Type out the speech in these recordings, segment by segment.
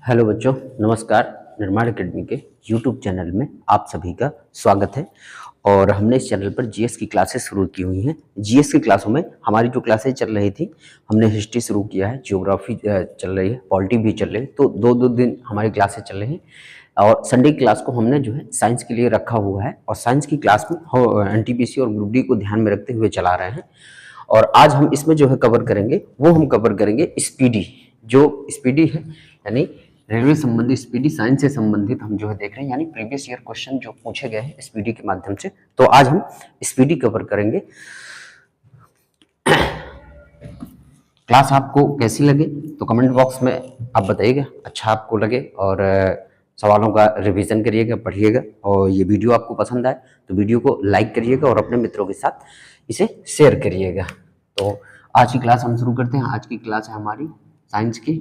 Hello बच्चों, नमस्कार। निर्माण अकेडमी के यूट्यूब चैनल में आप सभी का स्वागत है। और हमने इस चैनल पर जीएस की क्लासेस शुरू की हुई हैं। जीएस की क्लासों में हमारी जो क्लासेस चल रही थी, हमने हिस्ट्री शुरू किया है, ज्योग्राफी चल रही है, पॉलिटी भी चल रही है। तो दो दो दिन हमारी क्लासेस चल रही हैं और संडे की क्लास को हमने जो है साइंस के लिए रखा हुआ है। और साइंस की क्लास में एनटीपीसी और ग्रुप डी को ध्यान में रखते हुए चला रहे हैं। और आज हम इसमें जो है कवर करेंगे, वो हम कवर करेंगे स्पीडी। जो स्पीडी है यानी रेलवे संबंधी स्पीडी, साइंस से संबंधित हम जो है देख रहे हैं, यानी प्रीवियस ईयर क्वेश्चन जो पूछे गए हैं स्पीडी के माध्यम से। तो आज हम स्पीडी कवर करेंगे। क्लास आपको कैसी लगे तो कमेंट बॉक्स में आप बताइएगा, अच्छा आपको लगे और सवालों का रिवीजन करिएगा, पढ़िएगा। और ये वीडियो आपको पसंद आए तो वीडियो को लाइक करिएगा और अपने मित्रों के साथ इसे शेयर करिएगा। तो आज की क्लास हम शुरू करते हैं। आज की क्लास है हमारी साइंस की,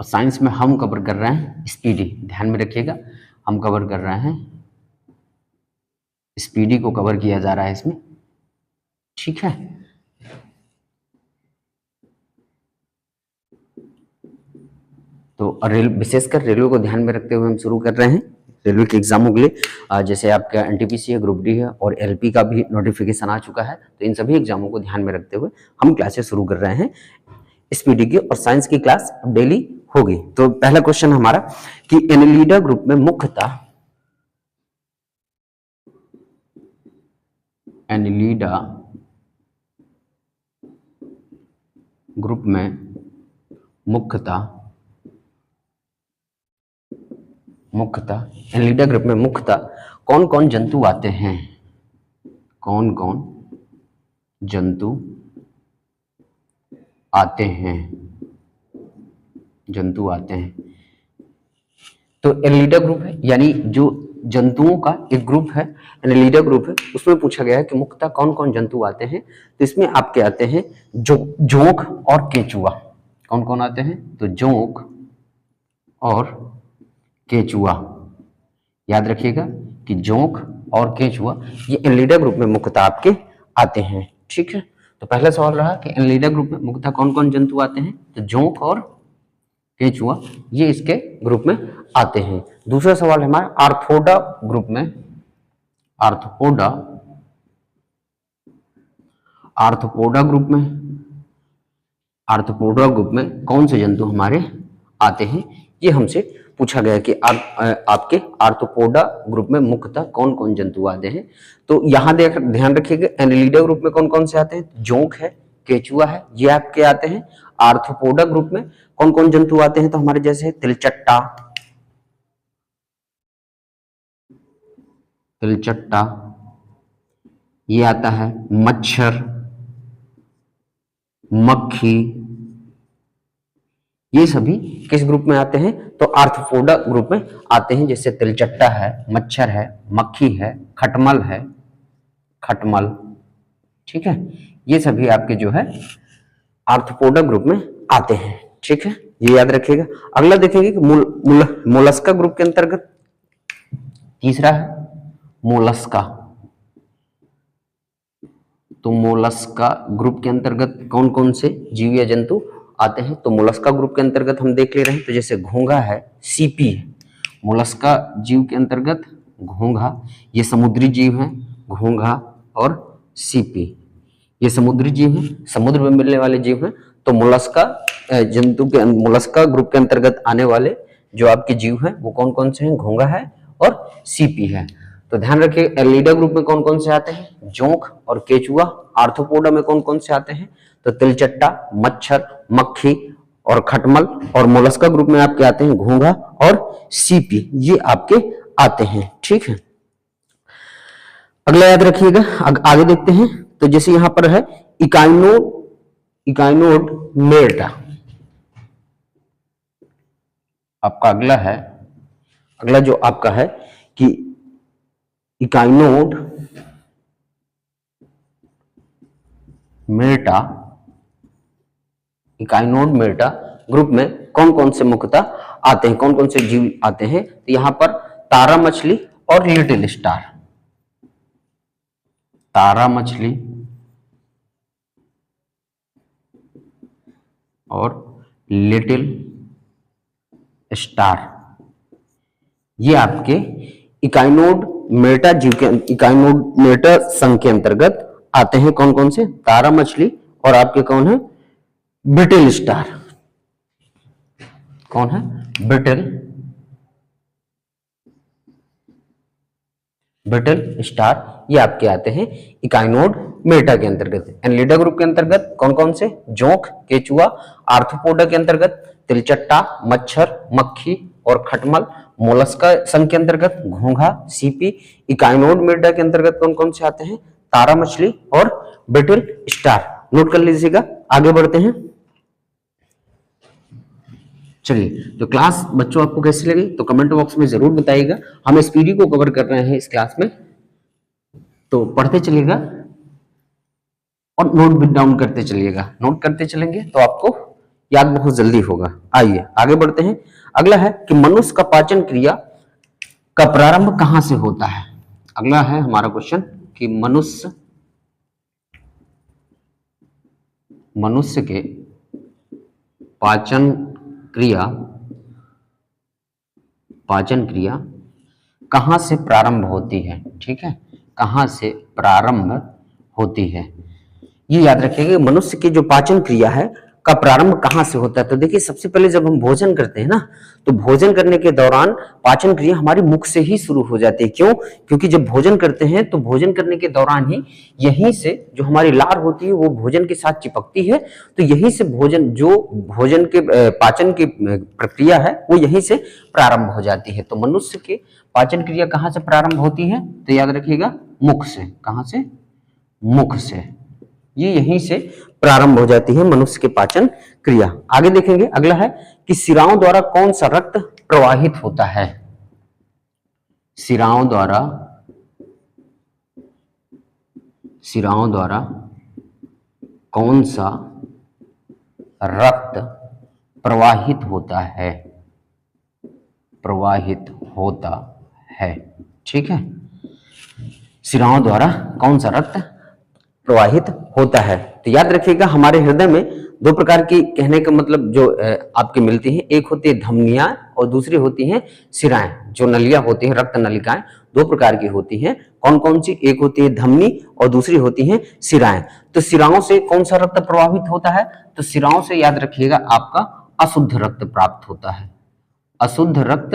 और साइंस में हम कवर कर रहे हैं स्पीडी। ध्यान में रखिएगा, हम कवर कर रहे हैं स्पीडी को कवर किया जा रहा है इसमें, ठीक है। तो विशेषकर रेलवे को ध्यान में रखते हुए हम शुरू कर रहे हैं रेलवे के एग्जामों के लिए। जैसे आपका एनटीपीसी है, ग्रुप डी है और एलपी का भी नोटिफिकेशन आ चुका है। तो इन सभी एग्जामों को ध्यान में रखते हुए हम क्लासेस शुरू कर रहे हैं स्पीडी की। और साइंस की क्लास अब डेली होगी। तो पहला क्वेश्चन हमारा कि एनिलिडा ग्रुप में मुख्यतः एनिलिडा ग्रुप में मुख्यतः एनिलिडा ग्रुप में मुख्यतः कौन कौन जंतु आते हैं? कौन कौन जंतु आते हैं? जंतु आते हैं। तो एनिलिडा ग्रुप है, यानी जो जंतुओं का एक ग्रुप है, एनिलिडा ग्रुप है, उसमें पूछा गया है कि मुख्यतः कौन कौन जंतु आते हैं। तो इसमें आपके आते हैं जोंक और केचुआ। कौन कौन आते हैं? तो जोंक और केचुआ। याद रखिएगा कि जोंक और केचुआ ये एनिलिडा ग्रुप में मुख्यतः आपके आते हैं, ठीक है। तो पहला सवाल रहा कि एनिलिडा ग्रुप में मुख्यतः कौन कौन जंतु आते हैं। तो जोंक और केचुआ ये इसके ग्रुप में आते हैं। दूसरा सवाल है हमारा आर्थ्रोपोडा ग्रुप में, आर्थ्रोपोडा ग्रुप में कौन से जंतु हमारे आते हैं, ये हमसे पूछा गया कि आपके आर्थ्रोपोडा ग्रुप में मुख्यतः कौन कौन जंतु आते हैं। तो यहाँ ध्यान रखिएगा एनिलिडा ग्रुप में कौन कौन से आते हैं। जोंक है, केचुआ है, ये आपके आते हैं। आर्थ्रोपोडा ग्रुप में कौन कौन जंतु आते हैं? तो हमारे जैसे तिलचट्टा, ये आता है। मच्छर, मक्खी, ये सभी किस ग्रुप में आते हैं? तो आर्थ्रोपोडा ग्रुप में आते हैं। जैसे तिलचट्टा है, मच्छर है, मक्खी है, खटमल है, ठीक है। ये सभी आपके जो है आर्थ्रोपोडा ग्रुप में आते हैं, ठीक है। ये याद रखिएगा। अगला देखेंगे कि मोलस्का ग्रुप के अंतर्गत तीसरा है मोलस्का। तो मोलस्का ग्रुप के अंतर्गत कौन कौन से जीव या जंतु आते हैं? तो मोलस्का ग्रुप के अंतर्गत हम देख ले रहे हैं। तो जैसे घोंघा है, सीपी है। मोलस्का जीव के अंतर्गत घोंघा, ये समुद्री जीव है, घोंघा और सीपी ये समुद्री जीव है, समुद्र में मिलने वाले जीव हैं। तो मोलस्का मोलस्का ग्रुप के अंतर्गत आने वाले जो आपके जीव हैं वो कौन कौन से हैं? घोंघा है और सीपी है। तो ध्यान रखिए एनिलिडा ग्रुप में कौन कौन से आते हैं? जोंक और केचुआ। आर्थ्रोपोडा में कौन कौन से आते हैं? तो तिलचट्टा, मच्छर, मक्खी और खटमल। और मोलस्का ग्रुप में आपके आते हैं घोंघा और सीपी, ये आपके आते हैं, ठीक है। अगला याद रखिएगा, आगे देखते हैं। तो जैसे यहां पर है इकाइनोड मेटा, आपका अगला जो आपका है कि इकाइनोड मेटा ग्रुप में कौन कौन से मुख्यतः आते हैं, कौन कौन से जीव आते हैं? तो यहां पर तारा मछली और लिटिल स्टार, तारा मछली और लिटिल स्टार, ये आपके इकाइनोड मेटा जीव के इकाइनोड मेटा संघ के अंतर्गत आते हैं। कौन कौन से? तारा मछली और आपके कौन है? Britell star. कौन है? ब्रिटेल स्टार, ये आपके आते हैं इकाइनोड मेटा के अंतर्गत। एनलिडा ग्रुप के अंतर्गत कौन कौन से? जोंक, केचुआ। आर्थ्रोपोडा के अंतर्गत तिलचट्टा, मच्छर, मक्खी और खटमल। मोलस्का संघ के अंतर्गत घोंघा, सीपी। इकाइनोड मेटा के अंतर्गत कौन कौन से आते हैं? तारा मछली और ब्रिटेल स्टार। नोट कर लीजिएगा, आगे बढ़ते हैं। चलिए, तो क्लास बच्चों आपको कैसी लगी तो कमेंट बॉक्स में जरूर बताइएगा। हम इस पीडी को कवर कर रहे हैं इस क्लास में, तो पढ़ते चलिएगा और नोट भी डाउन करते चलिएगा। नोट करते चलेंगे तो आपको याद बहुत जल्दी होगा। आइए आगे बढ़ते हैं। अगला है कि मनुष्य का पाचन क्रिया का प्रारंभ कहां से होता है। अगला है हमारा क्वेश्चन कि मनुष्य के पाचन क्रिया कहां से प्रारंभ होती है। ठीक है, कहां से प्रारंभ होती है, ये याद रखिएगा। मनुष्य की जो पाचन क्रिया है का प्रारंभ कहां से होता है। तो देखिए, सबसे पहले जब हम भोजन करते हैं ना, तो भोजन करने के दौरान पाचन क्रिया हमारी मुख से ही शुरू हो जाती है। क्यों? क्योंकि जब भोजन करते हैं तो भोजन करने के दौरान ही यहीं से जो हमारी लार होती है वो भोजन के साथ चिपकती है। तो यहीं से भोजन के पाचन की प्रक्रिया है वो यहीं से प्रारंभ हो जाती है। तो मनुष्य के पाचन क्रिया कहां से प्रारंभ होती है? तो याद रखिएगा, मुख से। कहां से? मुख से। ये यहीं से प्रारंभ हो जाती है मनुष्य के पाचन क्रिया। आगे देखेंगे, अगला है कि शिराओं द्वारा कौन सा रक्त प्रवाहित होता है। शिराओं द्वारा कौन सा रक्त प्रवाहित होता है। ठीक है, शिराओं द्वारा कौन सा रक्त प्रवाहित होता है। तो याद रखिएगा, हमारे हृदय में दो प्रकार की, कहने का मतलब जो आपकी मिलती है, एक होती है धमनियां और दूसरी होती है शिराएं। जो नलियां होती हैं, रक्त नलिकाएं, दो प्रकार की होती हैं। कौन कौन सी? एक होती है धमनी और दूसरी होती है शिराएं। तो शिराओं से कौन सा रक्त प्रवाहित होता है? तो शिराओं से याद रखिएगा आपका अशुद्ध रक्त प्राप्त होता है। अशुद्ध रक्त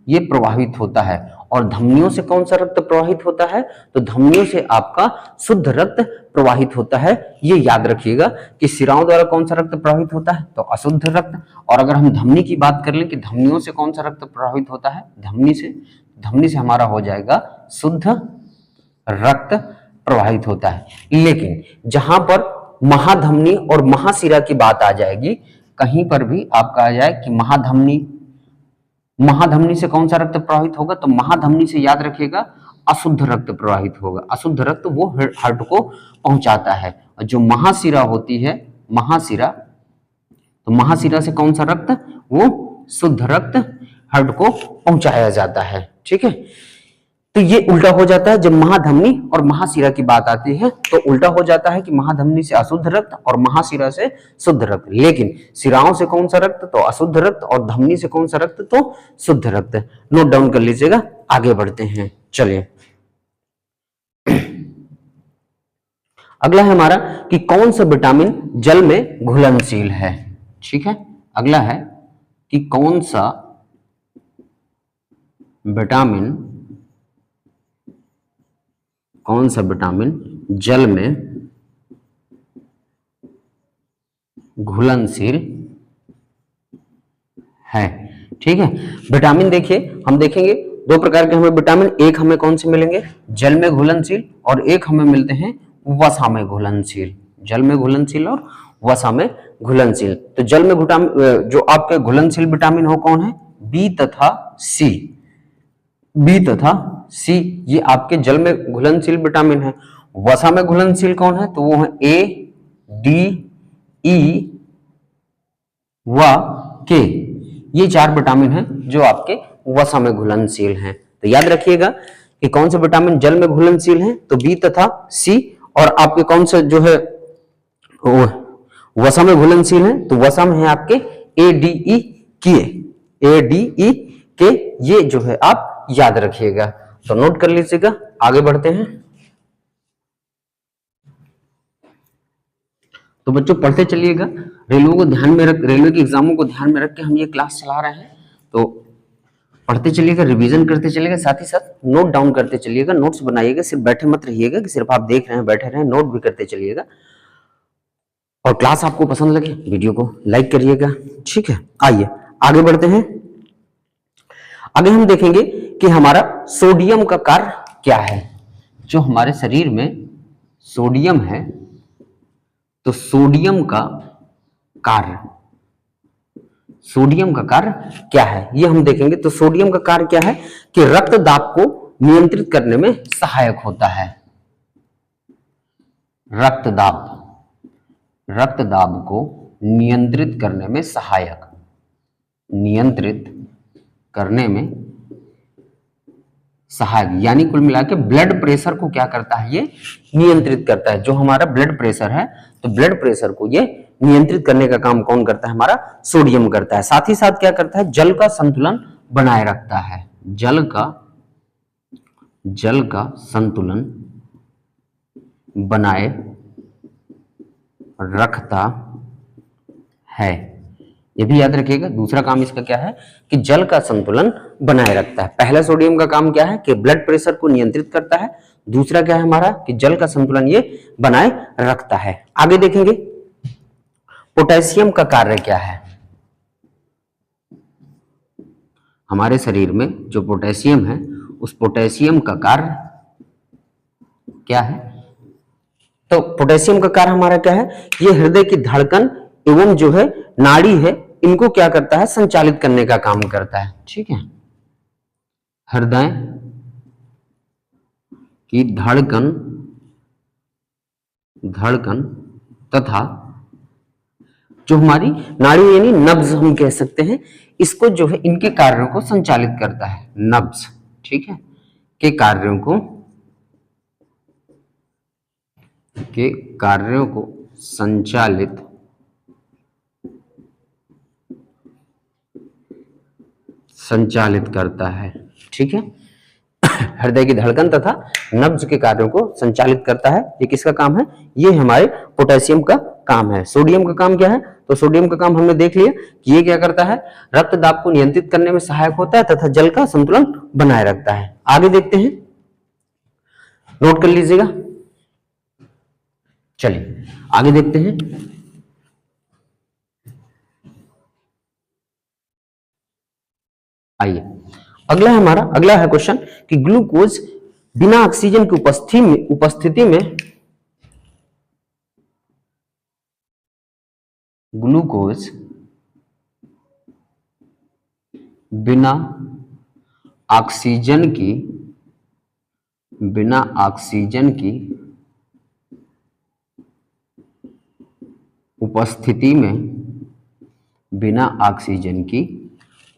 ये प्रवाहित होता है। और धमनियों से कौन सा रक्त प्रवाहित होता है? तो धमनियों से आपका शुद्ध रक्त प्रवाहित होता है। ये याद रखिएगा कि शिराओं द्वारा कौन सा रक्त प्रवाहित होता है? तो अशुद्ध रक्त। और अगर हम धमनी की बात कर लें कि धमनियों से कौन सा रक्त प्रवाहित होता है? धमनी से हमारा हो जाएगा शुद्ध रक्त प्रवाहित होता है। लेकिन जहां पर महाधमनी और महाशिरा की बात आ जाएगी, कहीं पर भी आपका आ जाए कि महाधमनी से कौन सा रक्त प्रवाहित होगा? तो महाधमनी से याद रखिएगा अशुद्ध रक्त प्रवाहित होगा। अशुद्ध रक्त वो हार्ट को पहुंचाता है। और जो महाशिरा होती है, तो महाशिरा से कौन सा रक्त? वो शुद्ध रक्त हार्ट को पहुंचाया जाता है। ठीक है, तो ये उल्टा हो जाता है। जब महाधमनी और महाशिरा की बात आती है तो उल्टा हो जाता है कि महाधमनी से अशुद्ध रक्त और महाशिरा से शुद्ध रक्त। लेकिन शिराओं से कौन सा रक्त? तो अशुद्ध रक्त। और धमनी से कौन सा रक्त? तो शुद्ध रक्त। नोट डाउन कर लीजिएगा, आगे बढ़ते हैं। चलिए, अगला है हमारा कि कौन सा विटामिन जल में घुलनशील है। ठीक है, अगला है कि कौन सा विटामिन जल में घुलनशील है। ठीक है, विटामिन देखिए, हम देखेंगे दो प्रकार के हमें विटामिन, एक हमें कौन से मिलेंगे? जल में घुलनशील, और एक हमें मिलते हैं वसा में घुलनशील। जल में घुलनशील और वसा में घुलनशील। तो जल में जो आपके घुलनशील विटामिन हो कौन है? बी तथा सी, ये आपके जल में घुलनशील विटामिन है। वसा में घुलनशील कौन है? तो वो है ए, डी, ई व के। ये चार विटामिन हैं जो आपके वसा में घुलनशील हैं। तो याद रखिएगा कि कौन से विटामिन जल में घुलनशील हैं? तो बी तथा सी। और आपके कौन से जो है वसा में घुलनशील है तो वसा में है आपके ADE के, ये जो है आप याद रखिएगा, तो नोट कर लीजिएगा। आगे बढ़ते हैं। तो बच्चों पढ़ते चलिएगा, रेलवे को ध्यान में रख, रेलवे के एग्जामों को ध्यान में रख के हम ये क्लास चला रहे हैं, तो पढ़ते चलिएगा, रिवीजन करते चलिएगा, साथ ही साथ नोट डाउन करते चलिएगा, नोट्स बनाइएगा, सिर्फ बैठे मत रहिएगा कि सिर्फ आप देख रहे हैं बैठे रहे, नोट भी करते चलिएगा। और क्लास आपको पसंद लगे वीडियो को लाइक करिएगा, ठीक है। आइए आगे बढ़ते हैं। आगे हम देखेंगे कि हमारा सोडियम का कार्य क्या है। जो हमारे शरीर में सोडियम है, तो सोडियम का कार्य क्या है ये हम देखेंगे। तो सोडियम का कार्य क्या है कि रक्त दाब को नियंत्रित करने में सहायक होता है। रक्त दाब को नियंत्रित करने में सहायक, यानी कुल मिला के ब्लड प्रेशर को क्या करता है, ये नियंत्रित करता है। जो हमारा ब्लड प्रेशर है, तो ब्लड प्रेशर को ये नियंत्रित करने का काम कौन करता है, हमारा सोडियम करता है। साथ ही साथ क्या करता है, जल का संतुलन बनाए रखता है। जल का संतुलन बनाए रखता है, ये भी याद रखिएगा। दूसरा काम इसका क्या है कि जल का संतुलन बनाए रखता है। पहला सोडियम का काम क्या है कि ब्लड प्रेशर को नियंत्रित करता है, दूसरा क्या है हमारा कि जल का संतुलन ये बनाए रखता है। आगे देखेंगे पोटेशियम का कार्य क्या है। हमारे शरीर में जो पोटेशियम है, उस पोटेशियम का कार्य क्या है। तो पोटेशियम का कार्य हमारा क्या है, ये हृदय की धड़कन एवं जो है नाड़ी है, इनको क्या करता है, संचालित करने का काम करता है, ठीक है। हृदय की धड़कन तथा जो हमारी नाड़ी यानी नब्ज हम कह सकते हैं, इसको जो है इनके कार्यों को संचालित करता है। नब्ज, ठीक है, के कार्यों को संचालित करता है, ठीक है। हृदय की धड़कन तथा नब्ज के कार्यों को संचालित करता है। ये किसका काम है, ये हमारे पोटेशियम का काम है। सोडियम का काम क्या है, तो सोडियम का काम हमने देख लिया कि ये क्या करता है, रक्त दाब को नियंत्रित करने में सहायक होता है तथा जल का संतुलन बनाए रखता है। आगे देखते हैं, नोट कर लीजिएगा। चलिए आगे देखते हैं। आइए अगला है क्वेश्चन कि ग्लूकोज बिना ऑक्सीजन की उपस्थिति में ग्लूकोज बिना ऑक्सीजन की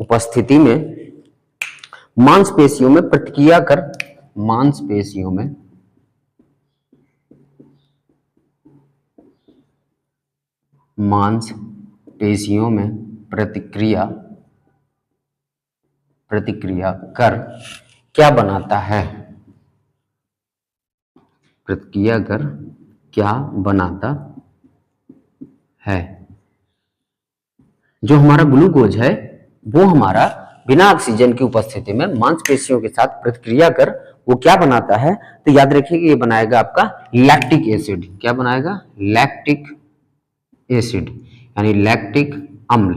उपस्थिति में मांसपेशियों में प्रतिक्रिया कर क्या बनाता है, जो हमारा ग्लूकोज है वो हमारा बिना ऑक्सीजन की उपस्थिति में मांसपेशियों के साथ प्रतिक्रिया कर वो क्या बनाता है, तो याद रखिए ये बनाएगा आपका लैक्टिक एसिड। क्या बनाएगा, लैक्टिक एसिड यानी लैक्टिक अम्ल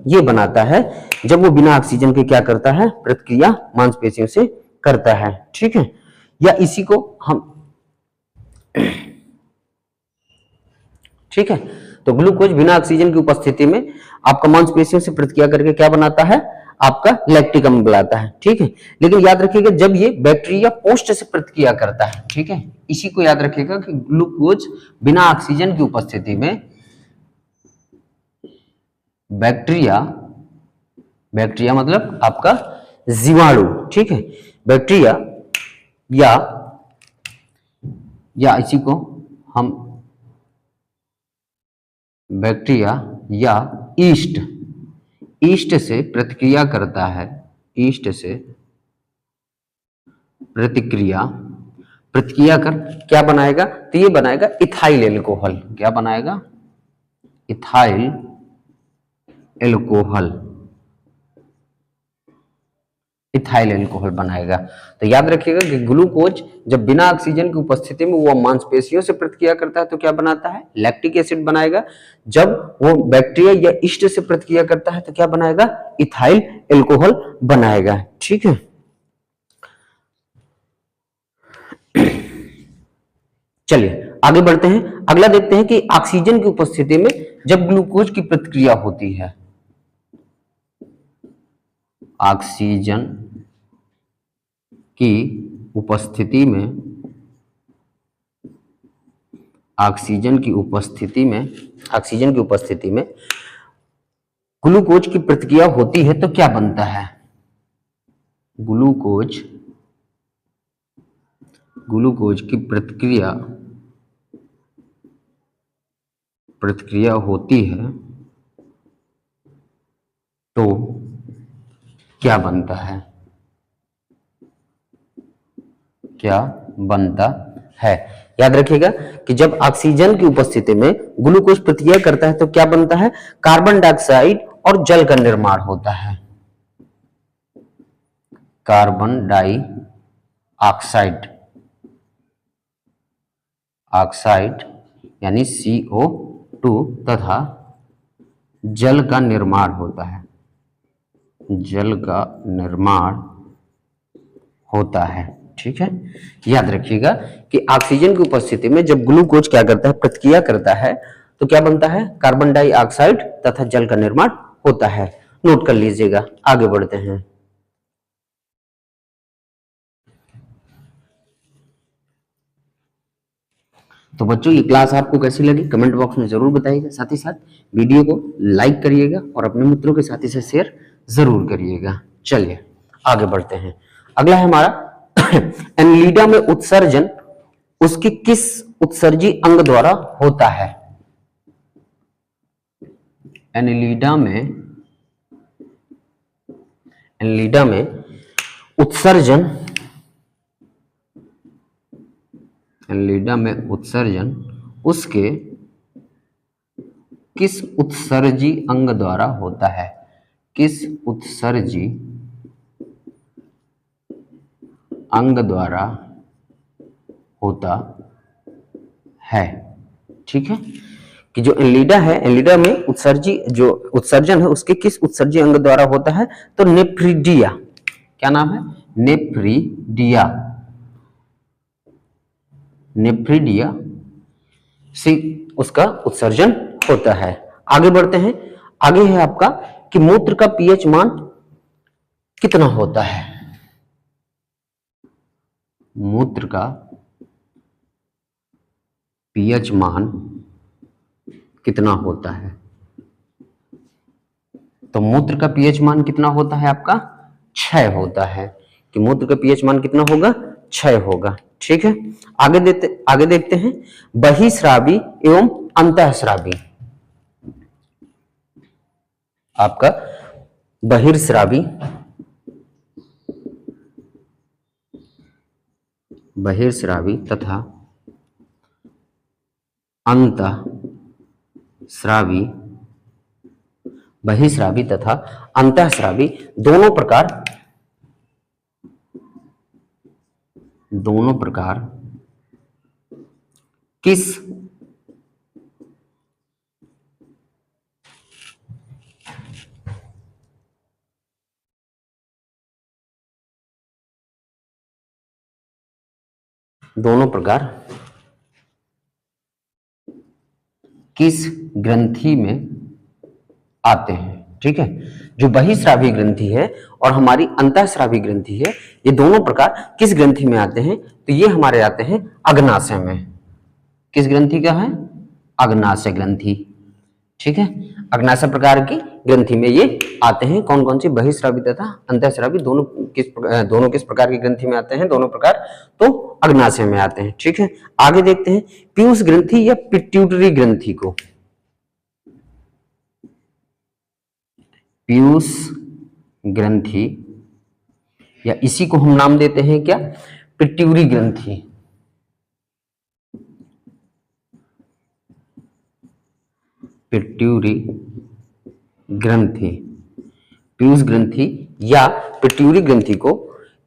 ये बनाता है जब वो बिना ऑक्सीजन के क्या करता है, प्रतिक्रिया मांसपेशियों से करता है, ठीक है। या इसी को हम ठीक है, तो ग्लूकोज बिना ऑक्सीजन की उपस्थिति में आपका मांसपेशियों से प्रतिक्रिया करके क्या बनाता है, आपका लैक्टिक अम्ल बनाता है, ठीक है। लेकिन याद रखिएगा जब ये बैक्टीरिया पोस्ट से प्रतिक्रिया करता है, ठीक है, इसी को याद रखिएगा कि ग्लूकोज बिना ऑक्सीजन की उपस्थिति में बैक्टीरिया मतलब आपका जीवाणु, ठीक है, बैक्टीरिया या इसी को हम बैक्टीरिया या ईस्ट से प्रतिक्रिया करता है, ईस्ट से प्रतिक्रिया कर क्या बनाएगा, तो ये बनाएगा इथाइल एल्कोहल। क्या बनाएगा, इथाइल एल्कोहल, इथाइल एल्कोहल बनाएगा। तो याद रखिएगा कि ग्लूकोज जब बिना ऑक्सीजन की उपस्थिति में वो मांसपेशियों से प्रतिक्रिया करता है तो क्या बनाता है, लैक्टिक एसिड बनाएगा। जब वो बैक्टीरिया या ईस्ट से प्रतिक्रिया करता है तो क्या बनाएगा, इथाइल एल्कोहल बनाएगा। ठीक है, चलिए आगे बढ़ते हैं। अगला देखते हैं कि ऑक्सीजन की उपस्थिति में जब ग्लूकोज की प्रतिक्रिया होती है, ऑक्सीजन की उपस्थिति में, ऑक्सीजन की उपस्थिति में ग्लूकोज की प्रतिक्रिया होती है तो क्या बनता है, ग्लूकोज की प्रतिक्रिया होती है तो क्या बनता है, क्या बनता है। याद रखिएगा कि जब ऑक्सीजन की उपस्थिति में ग्लूकोज प्रतिक्रिया करता है तो क्या बनता है, कार्बन डाइऑक्साइड और जल का निर्माण होता है। कार्बन डाइऑक्साइड यानी CO2 तथा जल का निर्माण होता है, जल का निर्माण होता है। ठीक है, याद रखिएगा कि ऑक्सीजन की उपस्थिति में जब ग्लूकोज क्या करता है, प्रतिक्रिया करता है तो क्या बनता है, कार्बन डाइऑक्साइड तथा जल का निर्माण होता है। नोट कर लीजिएगा, आगे बढ़ते हैं। तो बच्चों ये क्लास आपको कैसी लगी कमेंट बॉक्स में जरूर बताइएगा, साथ ही साथ वीडियो को लाइक करिएगा और अपने मित्रों के साथ ही शेयर जरूर करिएगा। चलिए आगे बढ़ते हैं। अगला है हमारा एनिलिडा में उत्सर्जन उसके किस उत्सर्जी अंग द्वारा होता है। एनिलिडा में उत्सर्जन, एनिलिडा में उत्सर्जन उसके किस उत्सर्जी अंग द्वारा होता है, किस उत्सर्जी अंग द्वारा होता है। ठीक है, कि जो एनिलिडा है, एनिलिडा में जो उत्सर्जन है उसके किस उत्सर्जी अंग द्वारा होता है, तो नेफ्रिडिया। क्या नाम है, नेफ्रिडिया से उसका उत्सर्जन होता है। आगे बढ़ते हैं। आगे है आपका कि मूत्र का पीएच मान कितना होता है, मूत्र का पीएच मान कितना होता है। तो मूत्र का पीएच मान कितना होता है आपका, 6 होता है। कि मूत्र का पीएच मान कितना होगा, 6 होगा। ठीक है, आगे देखते हैं बहिस्रावी एवं अंतःस्रावी। आपका बहिर्स्रावी तथा अंतःस्रावी, बहिस्रावी तथा अंतःस्रावी दोनों प्रकार किस ग्रंथि में आते हैं। ठीक है, जो बहिस्रावी ग्रंथि है और हमारी अंतःस्रावी ग्रंथि है, ये दोनों प्रकार किस ग्रंथि में आते हैं, तो ये हमारे आते हैं अग्नाशय में। किस ग्रंथि का है, अग्नाशय ग्रंथि। ठीक है। अग्नाशय प्रकार की ग्रंथि में ये आते हैं। कौन कौन सी? बहिस्रावी तथा अंतःस्रावी दोनों किस प्रकार की ग्रंथि में आते हैं? दोनों प्रकार तो अग्नाशय में आते हैं। ठीक है, आगे देखते हैं पीयूष ग्रंथि या पिट्यूटरी ग्रंथि को। पीयूष ग्रंथि या इसी को हम नाम देते हैं क्या? पिट्यूटरी ग्रंथि। पिट्यूटरी ग्रंथि, पीयूष ग्रंथि या पिट्यूटरी ग्रंथि को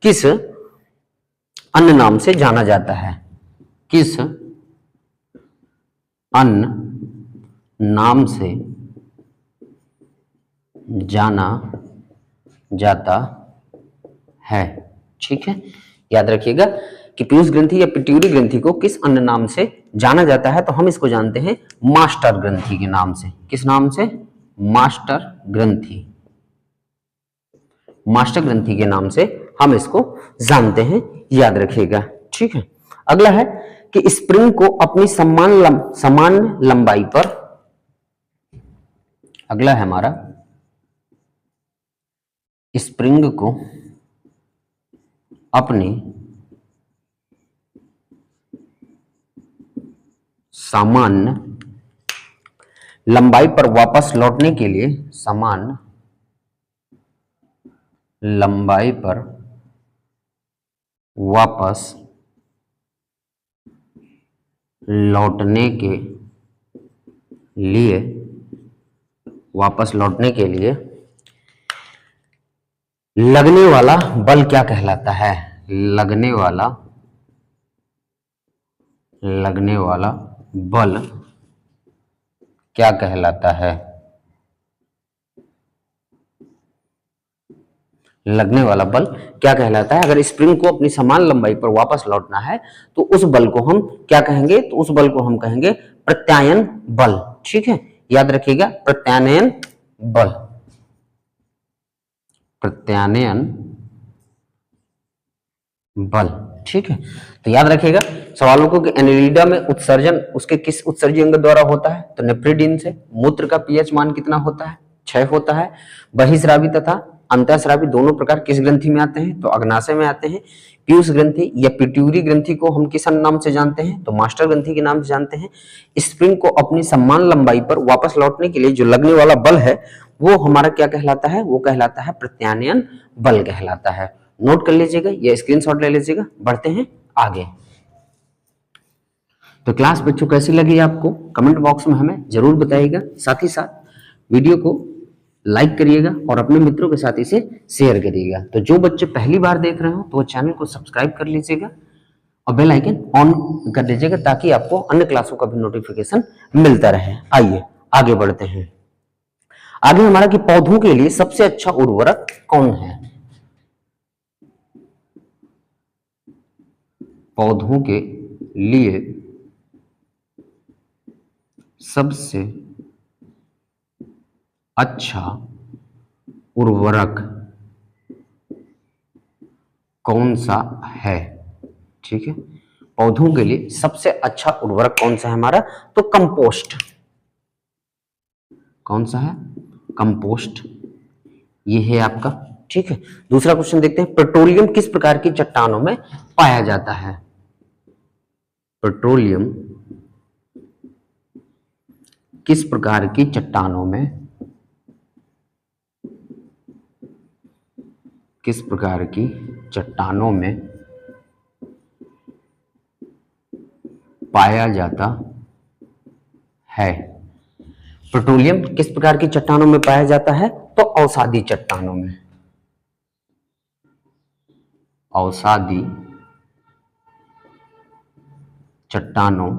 किस अन्य नाम से जाना जाता है? किस अन्य नाम से जाना जाता है? ठीक है, याद रखिएगा कि पीयूष ग्रंथि या पिट्यूटरी ग्रंथि को किस अन्य नाम से जाना जाता है, तो हम इसको जानते हैं मास्टर ग्रंथि के नाम से। किस नाम से? मास्टर ग्रंथि। मास्टर ग्रंथि के नाम से हम इसको जानते हैं, याद रखिएगा। ठीक है, अगला है कि स्प्रिंग को अपनी समान लंबाई पर, अगला है हमारा स्प्रिंग को अपनी सामान्य लंबाई पर वापस लौटने के लिए, समान लंबाई पर वापस लौटने के लिए, लगने वाला बल क्या कहलाता है? लगने वाला बल क्या कहलाता है? लगने वाला बल क्या कहलाता है? अगर स्प्रिंग को अपनी समान लंबाई पर वापस लौटना है तो उस बल को हम क्या कहेंगे? तो उस बल को हम कहेंगे प्रत्यानयन बल। ठीक है, याद रखिएगा, प्रत्यानयन बल। प्रत्यानयन बल। ठीक है, तो याद रखिएगा सवालों को कि एनेलिडा में उत्सर्जन उसके किस उत्सर्जी अंग द्वारा होता है? तो नेफ्रिडीन से। मूत्र का पीएच मान कितना होता है? 6 होता है। बहिस्रावी तथा अंतःस्रावी दोनों प्रकार किस ग्रंथि में आते हैं? तो अग्नाशय में आते हैं। पीयूष ग्रंथि या पिट्यूटरी ग्रंथि को हम किस नाम से जानते हैं? तो मास्टर ग्रंथि के नाम से जानते हैं। स्प्रिंग को अपनी समान लंबाई पर वापस लौटने के लिए जो लगने वाला बल है वो हमारा क्या कहलाता है? वो कहलाता है प्रत्यानयन बल कहलाता है। नोट कर लीजिएगा या स्क्रीनशॉट ले लीजिएगा। बढ़ते हैं आगे। तो क्लास बच्चों कैसी लगी आपको? कमेंट बॉक्स में हमें जरूर बताइएगा। साथ ही साथ वीडियो को लाइक करिएगा और अपने मित्रों के साथ इसे शेयर करिएगा। तो जो बच्चे पहली बार देख रहे हो तो वो चैनल को सब्सक्राइब कर लीजिएगा और बेल आइकन ऑन कर दीजिएगा ताकि आपको अन्य क्लासों का भी नोटिफिकेशन मिलता रहे। आइए आगे बढ़ते हैं। आगे हमारा कि पौधों के लिए सबसे अच्छा उर्वरक कौन है? पौधों के लिए सबसे अच्छा उर्वरक कौन सा है? ठीक है, पौधों के लिए सबसे अच्छा उर्वरक कौन सा है हमारा? तो कंपोस्ट। कौन सा है? कंपोस्ट। ये है आपका। ठीक है, दूसरा क्वेश्चन देखते हैं। पेट्रोलियम किस प्रकार की चट्टानों में पाया जाता है? पेट्रोलियम किस प्रकार की चट्टानों में, किस प्रकार की चट्टानों में पाया जाता है? पेट्रोलियम किस प्रकार की चट्टानों में पाया जाता है? तो अवसादी चट्टानों में। अवसादी चट्टानों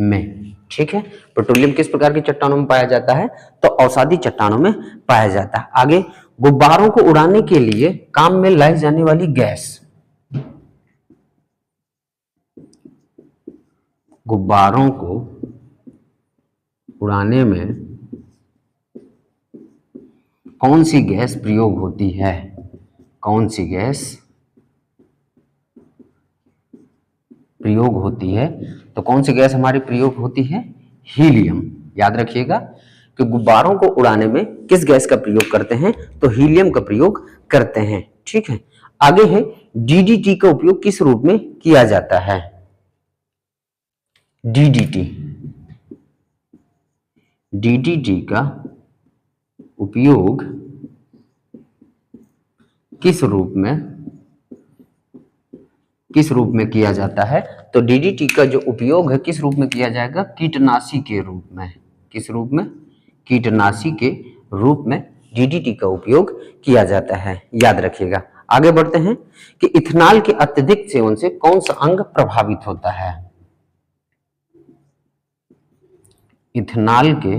में। ठीक है, पेट्रोलियम किस प्रकार की चट्टानों में पाया जाता है? तो अवसादी चट्टानों में पाया जाता है। आगे, गुब्बारों को उड़ाने के लिए काम में लाई जाने वाली गैस। गुब्बारों को उड़ाने में कौन सी गैस प्रयोग होती है? कौन सी गैस प्रयोग होती है? तो कौन सी गैस हमारी प्रयोग होती है? हीलियम। याद रखिएगा कि गुब्बारों को उड़ाने में किस गैस का प्रयोग करते हैं, तो हीलियम का प्रयोग करते हैं। ठीक है, आगे है डीडीटी का उपयोग किस रूप में किया जाता है। डीडीटी, डीडीटी का उपयोग किस रूप में किया जाता है, तो डीडीटी का जो उपयोग है किस रूप में किया जाएगा, कीटनाशी के रूप में। किस रूप में, कीटनाशी के रूप में डीडीटी का उपयोग किया जाता है, याद रखिएगा। आगे बढ़ते हैं कि इथेनॉल के अत्यधिक सेवन से कौन सा अंग प्रभावित होता है। इथेनॉल के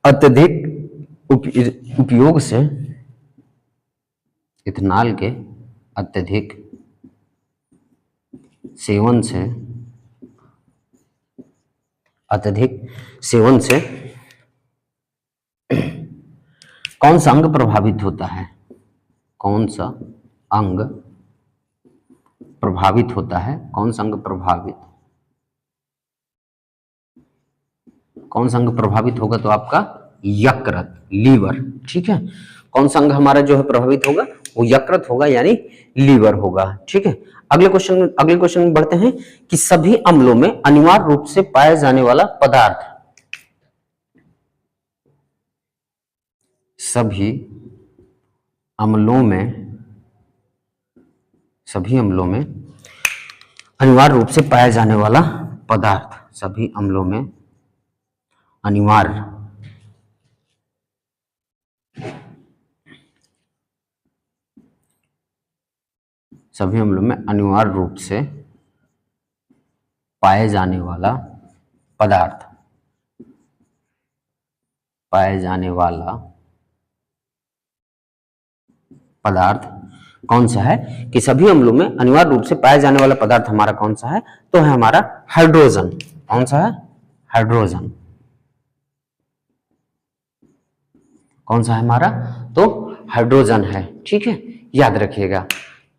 अत्यधिक उपयोग से, इथेनॉल के अत्यधिक सेवन से, कौन सा अंग प्रभावित होता है, कौन सा अंग प्रभावित होता है, कौन सा अंग प्रभावित, कौन सा अंग प्रभावित होगा, तो आपका यकृत, लीवर। ठीक है, कौन सा अंग हमारा जो है प्रभावित होगा, वो यकृत होगा, यानी लीवर होगा। ठीक है, अगले क्वेश्चन में बढ़ते हैं कि सभी अम्लों में अनिवार्य रूप से पाया जाने वाला पदार्थ, सभी अम्लों में अनिवार्य रूप से पाया जाने वाला पदार्थ, सभी अम्लों में अनिवार्य रूप से पाए जाने वाला पदार्थ, कौन सा है, कि सभी अम्लों में अनिवार्य रूप से पाया जाने वाला पदार्थ हमारा कौन सा है, तो है हमारा हाइड्रोजन। कौन सा है, हाइड्रोजन। कौन सा है हमारा, तो हाइड्रोजन है। ठीक है, याद रखिएगा।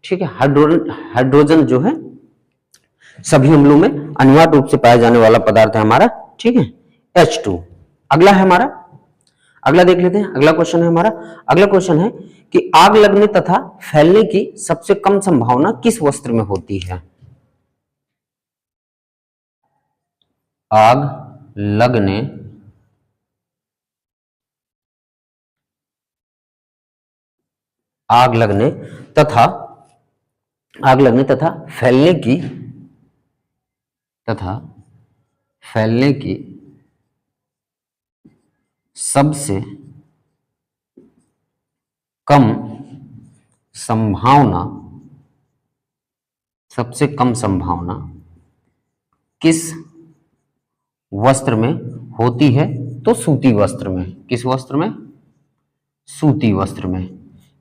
ठीक है, हाइड्रोजन जो है सभी अम्लों में अनिवार्य रूप से पाया जाने वाला पदार्थ है हमारा। ठीक है, H2। अगला है हमारा, अगला देख लेते हैं। अगला क्वेश्चन है हमारा, अगला क्वेश्चन है कि आग लगने तथा फैलने की सबसे कम संभावना किस वस्त्र में होती है। आग लगने तथा फैलने की सबसे कम संभावना किस वस्त्र में होती है, तो सूती वस्त्र में। किस वस्त्र में, सूती वस्त्र में।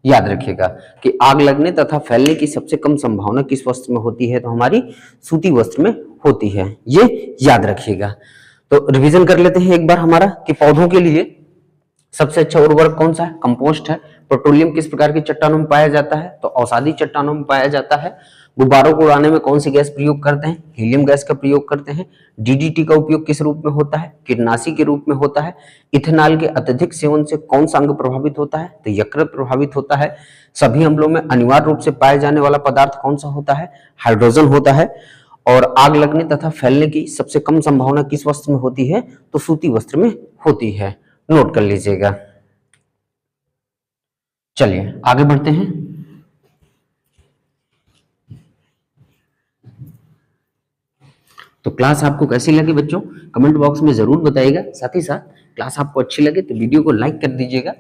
याद रखिएगा कि आग लगने तथा फैलने की सबसे कम संभावना किस वस्त्र में होती है, तो हमारी सूती वस्त्र में होती है, ये याद रखिएगा। तो रिवीजन कर लेते हैं एक बार हमारा कि पौधों के लिए सबसे अच्छा उर्वरक कौन सा है, कंपोस्ट है। पेट्रोलियम किस प्रकार की चट्टानों में पाया जाता है, तो औषधि चट्टानों में पाया जाता है। गुब्बारों को उड़ाने में कौन सी गैस प्रयोग करते हैं, हीलियम गैस का प्रयोग करते हैं। डीडीटी का उपयोग किस रूप में होता है, कीटनाशी के रूप में होता है। इथेनॉल के अत्यधिक सेवन से कौन सा अंग प्रभावित होता है, तो यकृत प्रभावित होता है। सभी अम्लों में अनिवार्य रूप से पाए जाने वाला पदार्थ कौन सा होता है, हाइड्रोजन होता है। और आग लगने तथा फैलने की सबसे कम संभावना किस वस्त्र में होती है, तो सूती वस्त्र में होती है। नोट कर लीजिएगा। चलिए आगे बढ़ते हैं। तो क्लास आपको कैसी लगी बच्चों, कमेंट बॉक्स में जरूर बताइएगा। साथ ही साथ क्लास आपको अच्छी लगे तो वीडियो को लाइक कर दीजिएगा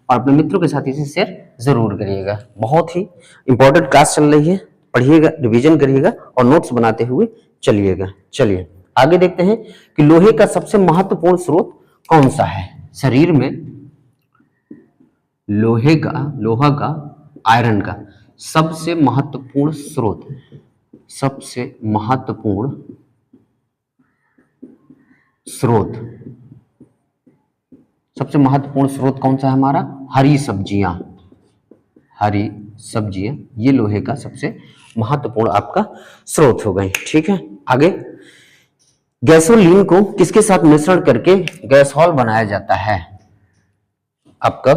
और अपने मित्रों के साथ इसे शेयर जरूर करिएगा। बहुत ही इंपॉर्टेंट क्लास चल रही है, पढ़िएगा, रिवीजन करिएगा और नोट्स बनाते हुए चलिएगा। चलिए आगे देखते हैं कि लोहे का सबसे महत्वपूर्ण स्रोत कौन सा है। शरीर में लोहा का आयरन का सबसे महत्वपूर्ण स्रोत, सबसे महत्वपूर्ण स्रोत कौन सा है हमारा, हरी सब्जियां। ये लोहे का सबसे महत्वपूर्ण आपका स्रोत हो गए। ठीक है, आगे गैसोलीन को किसके साथ मिश्रण करके गैसोहॉल बनाया जाता है? आपका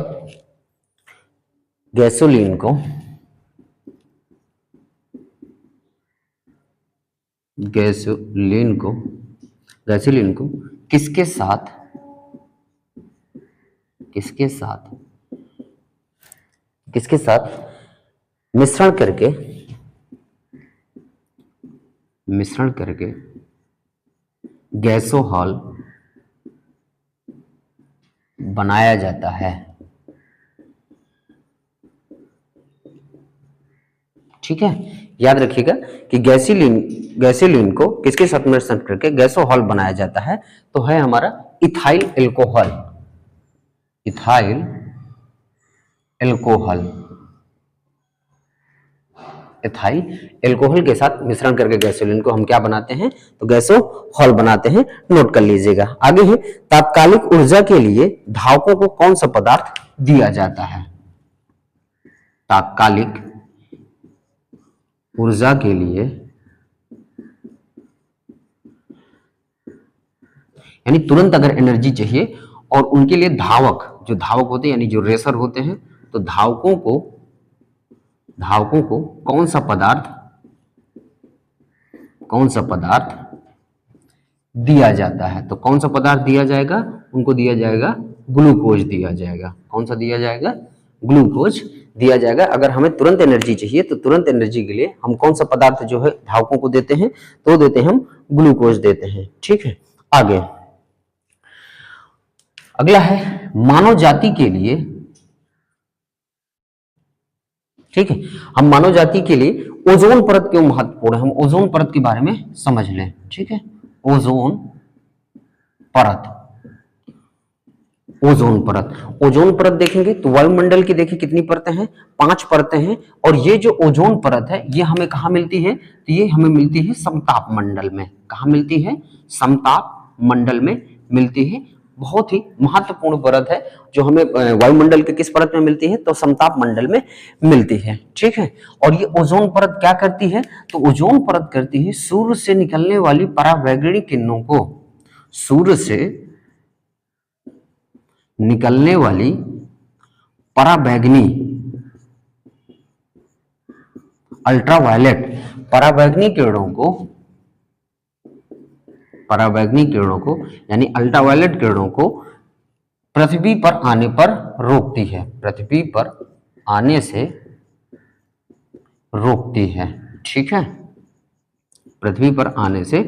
गैसोलीन को किसके साथ मिश्रण करके गैसोहॉल बनाया जाता है? ठीक है, याद रखिएगा कि गैसोलीन को किसके साथ मिश्रण करके गैसोहॉल बनाया जाता है? तो है हमारा इथाइल एल्कोहल। इथाइल एल्कोहल के साथ मिश्रण करके गैसोलीन को हम क्या बनाते हैं? तो गैसोहॉल बनाते हैं। नोट कर लीजिएगा। आगे है, तात्कालिक ऊर्जा के लिए धावकों को कौन सा पदार्थ दिया जाता है? तात्कालिक ऊर्जा के लिए, यानी तुरंत अगर एनर्जी चाहिए और उनके लिए जो धावक होते हैं यानी जो रेसर होते हैं, तो धावकों को कौन सा पदार्थ दिया जाता है? तो कौन सा पदार्थ दिया जाएगा? उनको दिया जाएगा ग्लूकोज दिया जाएगा। कौन सा दिया जाएगा? ग्लूकोज दिया जाएगा। अगर हमें तुरंत एनर्जी चाहिए तो तुरंत एनर्जी के लिए हम कौन सा पदार्थ जो है धावकों को देते हैं? तो देते हैं हम ग्लूकोज देते हैं। ठीक है, आगे अगला है मानव जाति के लिए। ठीक है, हम मानव जाति के लिए ओजोन परत क्यों महत्वपूर्ण है? हम ओजोन परत के बारे में समझ लें। ठीक है, ओजोन परत देखेंगे तो वायुमंडल की देखिए कितनी परतें हैं? 5 परतें हैं। और ये जो ओजोन परत है ये हमें कहाँ मिलती है? तो ये हमें मिलती है समताप मंडल में। कहाँ मिलती है? समताप मंडल में मिलती है। बहुत ही महत्वपूर्ण परत है जो हमें वायुमंडल के किस परत में मिलती है? तो समताप मंडल में मिलती है। ठीक है, और ये ओजोन परत क्या करती है? तो ओजोन परत करती है सूर्य से निकलने वाली परावैंगनी किरणों को, सूर्य से निकलने वाली परावैंगनी अल्ट्रावायलेट परावैंगनी किरणों को यानी अल्ट्रावायलेट किरणों को पृथ्वी पर आने पर रोकती है। पृथ्वी पर आने से रोकती है। ठीक है, पृथ्वी पर आने से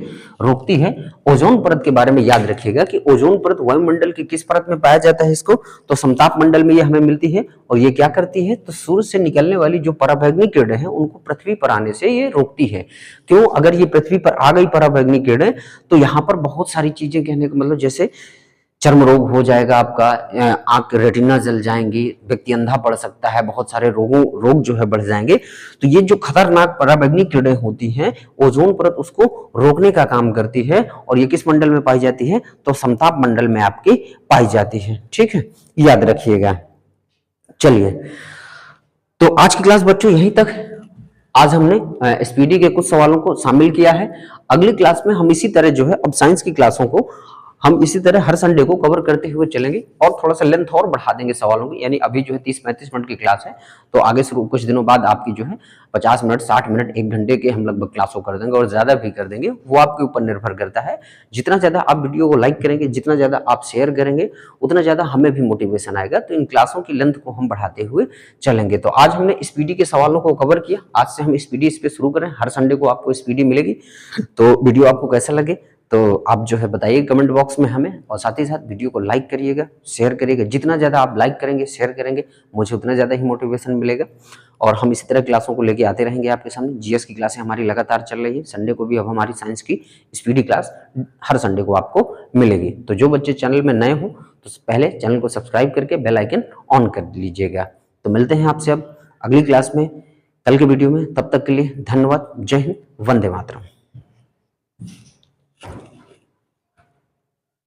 रोकती है। ओजोन परत के बारे में याद रखिएगा कि ओजोन परत वायुमंडल की किस परत में पाया जाता है? इसको तो समताप मंडल में ये हमें मिलती है। और ये क्या करती है? तो सूर्य से निकलने वाली जो परावैंगनी किरणें हैं उनको पृथ्वी पर आने से ये रोकती है। क्यों? अगर ये पृथ्वी पर आ गई परावैंगनी किरणें तो यहाँ पर बहुत सारी चीजें, कहने का मतलब जैसे चर्म रोग हो जाएगा आपका, आंख रेटिना जल जाएंगी, व्यक्ति अंधा पड़ सकता है, बहुत सारे रोग जो है बढ़ जाएंगे। तो ये जो खतरनाक परावैंगनी किरणें होती हैं ओजोन परत उसको रोकने का काम करती है। और ये किस मंडल में पाई जाती है? तो समताप मंडल में आपकी पाई जाती है। ठीक है, याद रखिएगा। चलिए, तो आज की क्लास बच्चों यहीं तक। आज हमने स्पीडी के कुछ सवालों को शामिल किया है। अगली क्लास में हम इसी तरह जो है अब साइंस की क्लासों को हम इसी तरह हर संडे को कवर करते हुए चलेंगे और थोड़ा सा लेंथ और बढ़ा देंगे सवालों की। यानी अभी जो है 30-35 मिनट की क्लास है, तो आगे से कुछ दिनों बाद आपकी जो है 50 मिनट, 60 मिनट, 1 घंटे के हम लगभग क्लासों कर देंगे और ज्यादा भी कर देंगे। वो आपके ऊपर निर्भर करता है। जितना ज्यादा आप वीडियो को लाइक करेंगे, जितना ज्यादा आप शेयर करेंगे, उतना ज्यादा हमें भी मोटिवेशन आएगा। तो इन क्लासों की लेंथ को हम बढ़ाते हुए चलेंगे। तो आज हमने स्पीडी के सवालों को कवर किया। आज से हम स्पीडी इस पे शुरू करें। हर संडे को आपको स्पीडी मिलेगी। तो वीडियो आपको कैसा लगे तो आप जो है बताइए कमेंट बॉक्स में हमें, और साथ ही साथ वीडियो को लाइक करिएगा, शेयर करिएगा। जितना ज़्यादा आप लाइक करेंगे, शेयर करेंगे, मुझे उतना ज़्यादा ही मोटिवेशन मिलेगा। और हम इसी तरह क्लासों को लेके आते रहेंगे आपके सामने। जीएस की क्लासें हमारी लगातार चल रही है। संडे को भी अब हमारी साइंस की स्पीडी क्लास हर संडे को आपको मिलेगी। तो जो बच्चे चैनल में नए हो तो पहले चैनल को सब्सक्राइब करके बेल आइकन ऑन कर लीजिएगा। तो मिलते हैं आपसे अब अगली क्लास में, कल के वीडियो में। तब तक के लिए धन्यवाद। जय हिंद, वंदे मातरम।